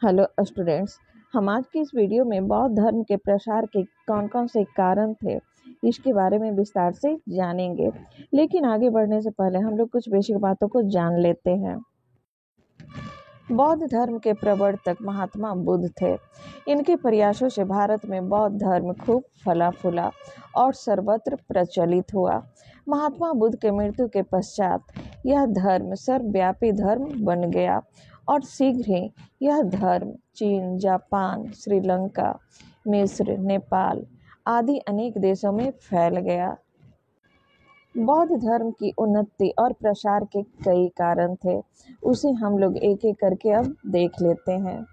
Hello students. हम आज की इस वीडियो में बौद्ध धर्म के प्रसार के कौन कौन से कारण थे इसके बारे में विस्तार से जानेंगे। लेकिन आगे बढ़ने से पहले हम लोग कुछ बेसिक बातों को जान लेते हैं। बौद्ध धर्म के प्रवर्तक महात्मा बुद्ध थे। इनके प्रयासों से भारत में बौद्ध धर्म खूब फला फूला और सर्वत्र प्रचलित हुआ। महात्मा बुद्ध के मृत्यु के पश्चात यह धर्म सर्वव्यापी धर्म बन गया और शीघ्र ही यह धर्म चीन, जापान, श्रीलंका, मिस्र, नेपाल आदि अनेक देशों में फैल गया। बौद्ध धर्म की उन्नति और प्रसार के कई कारण थे, उसे हम लोग एक एक करके अब देख लेते हैं।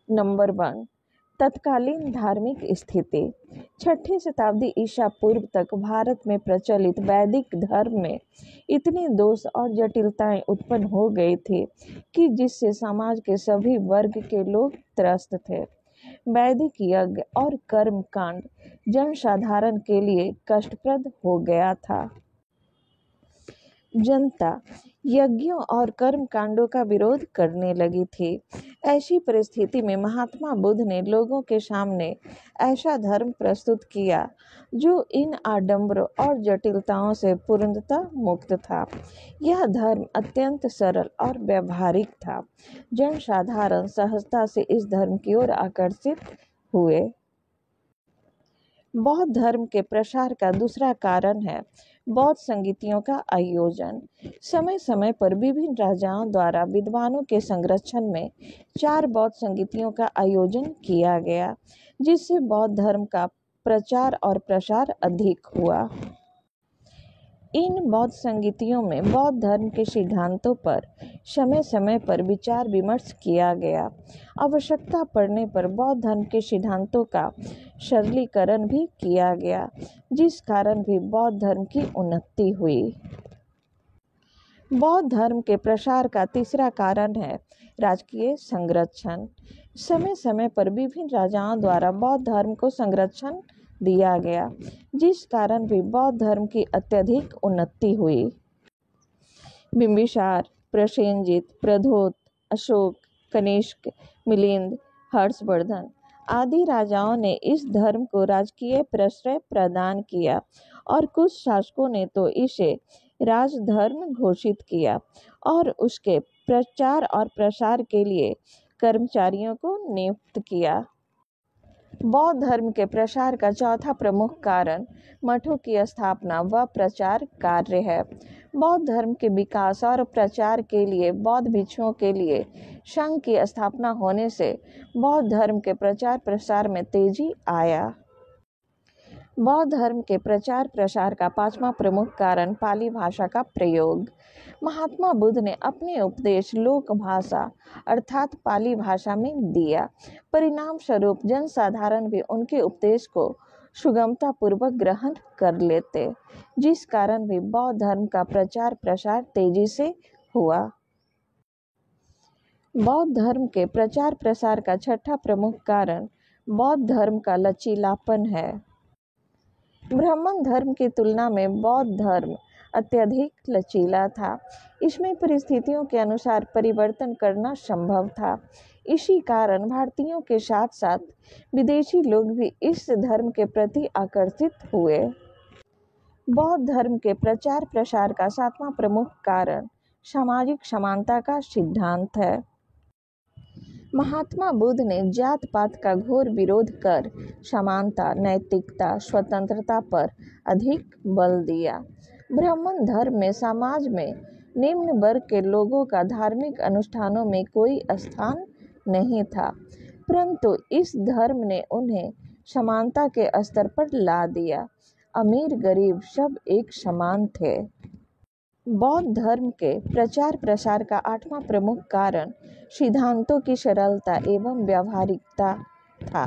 नंबर 1, तत्कालीन धार्मिक स्थिति। 6ठी शताब्दी ईसा पूर्व तक भारत में प्रचलित वैदिक धर्म में इतनी दोष और जटिलताएं उत्पन्न हो गई थी कि जिससे समाज के सभी वर्ग के लोग त्रस्त थे। वैदिक यज्ञ और कर्म कांड जनसाधारण के लिए कष्टप्रद हो गया था। जनता यज्ञों और कर्म कांडों का विरोध करने लगी थी। ऐसी परिस्थिति में महात्मा बुद्ध ने लोगों के सामने ऐसा धर्म प्रस्तुत किया जो इन आडंबरों और जटिलताओं से पूर्णतः मुक्त था। यह धर्म अत्यंत सरल और व्यवहारिक था। जनसाधारण सहजता से इस धर्म की ओर आकर्षित हुए। बौद्ध धर्म के प्रसार का दूसरा कारण है बौद्ध संगीतियों का आयोजन। समय समय पर विभिन्न राजाओं द्वारा विद्वानों के संरक्षण में 4 बौद्ध संगीतियों का आयोजन किया गया, जिससे बौद्ध धर्म का प्रचार और प्रसार अधिक हुआ। इन बौद्ध संगीतियों में बौद्ध धर्म के सिद्धांतों पर समय समय पर विचार विमर्श किया गया। आवश्यकता पड़ने पर बौद्ध धर्म के सिद्धांतों का सरलीकरण भी किया गया, जिस कारण भी बौद्ध धर्म की उन्नति हुई। बौद्ध धर्म के प्रसार का तीसरा कारण है राजकीय संरक्षण। समय समय पर विभिन्न राजाओं द्वारा बौद्ध धर्म को संरक्षण दिया गया, जिस कारण भी बौद्ध धर्म की अत्यधिक उन्नति हुई। बिंबिसार, प्रसेनजित, प्रद्योत, अशोक, कनिष्क, मिलिंद, हर्षवर्धन आदि राजाओं ने इस धर्म को राजकीय प्रश्रय प्रदान किया और कुछ शासकों ने तो इसे राजधर्म घोषित किया और उसके प्रचार और प्रसार के लिए कर्मचारियों को नियुक्त किया। बौद्ध धर्म के प्रसार का चौथा प्रमुख कारण मठों की स्थापना व प्रचार कार्य है। बौद्ध धर्म के विकास और प्रचार के लिए बौद्ध भिक्षुओं के लिए संघ की स्थापना होने से बौद्ध धर्म के प्रचार प्रसार में तेजी आया। बौद्ध धर्म के प्रचार प्रसार का 5वां प्रमुख कारण पाली भाषा का प्रयोग। महात्मा बुद्ध ने अपने उपदेश लोक भाषा अर्थात पाली भाषा में दिया। परिणाम स्वरूप जनसाधारण भी उनके उपदेश को सुगमता पूर्वक ग्रहण कर लेते, जिस कारण भी बौद्ध धर्म का प्रचार प्रसार तेजी से हुआ। बौद्ध धर्म के प्रचार प्रसार का 6ठा प्रमुख कारण बौद्ध धर्म का लचीलापन है। ब्राह्मण धर्म की तुलना में बौद्ध धर्म अत्यधिक लचीला था। इसमें परिस्थितियों के अनुसार परिवर्तन करना संभव था। इसी कारण भारतीयों के साथ साथ विदेशी लोग भी इस धर्म के प्रति आकर्षित हुए। बौद्ध धर्म के प्रचार प्रसार का 7वां प्रमुख कारण सामाजिक समानता का सिद्धांत है। महात्मा बुद्ध ने जात पात का घोर विरोध कर समानता, नैतिकता, स्वतंत्रता पर अधिक बल दिया। ब्राह्मण धर्म में समाज में निम्न वर्ग के लोगों का धार्मिक अनुष्ठानों में कोई स्थान नहीं था, परंतु इस धर्म ने उन्हें समानता के स्तर पर ला दिया। अमीर गरीब सब एक समान थे। बौद्ध धर्म के प्रचार प्रसार का 8वां प्रमुख कारण सिद्धांतों की सरलता एवं व्यावहारिकता था।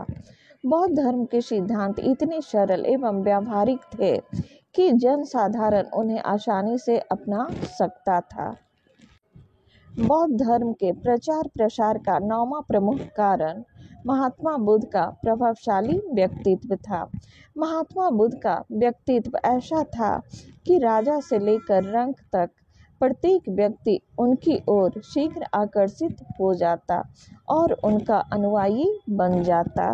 बौद्ध धर्म के सिद्धांत इतने सरल एवं व्यावहारिक थे कि जनसाधारण उन्हें आसानी से अपना सकता था। बौद्ध धर्म के प्रचार प्रसार का 9वां प्रमुख कारण महात्मा बुद्ध का प्रभावशाली व्यक्तित्व था। महात्मा बुद्ध का व्यक्तित्व ऐसा था कि राजा से लेकर रंक तक प्रत्येक व्यक्ति उनकी ओर शीघ्र आकर्षित हो जाता और उनका अनुयायी बन जाता।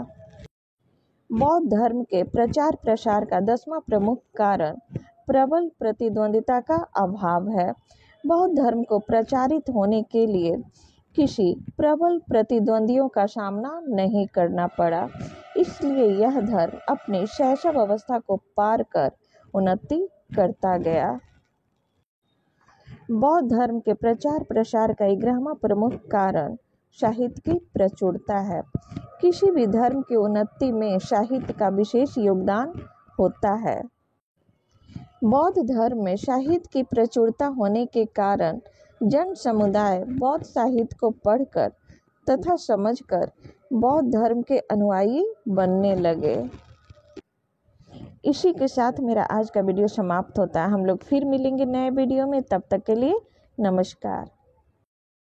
बौद्ध धर्म के प्रचार प्रसार का 10वां प्रमुख कारण प्रबल प्रतिद्वंदिता का अभाव है। बौद्ध धर्म को प्रचारित होने के लिए किसी प्रबल प्रतिद्वंदियों का सामना नहीं करना पड़ा, इसलिए यह धर्म अपनी शैशव अवस्था को पार कर उन्नति करता गया। बौद्ध धर्म के प्रचार प्रसार का 11वां प्रमुख कारण साहित्य की प्रचुरता है। किसी भी धर्म की उन्नति में साहित्य का विशेष योगदान होता है। बौद्ध धर्म में साहित्य की प्रचुरता होने के कारण जन समुदाय बौद्ध साहित्य को पढ़कर तथा समझकर बौद्ध धर्म के अनुयायी बनने लगे। इसी के साथ मेरा आज का वीडियो समाप्त होता है। हम लोग फिर मिलेंगे नए वीडियो में, तब तक के लिए नमस्कार।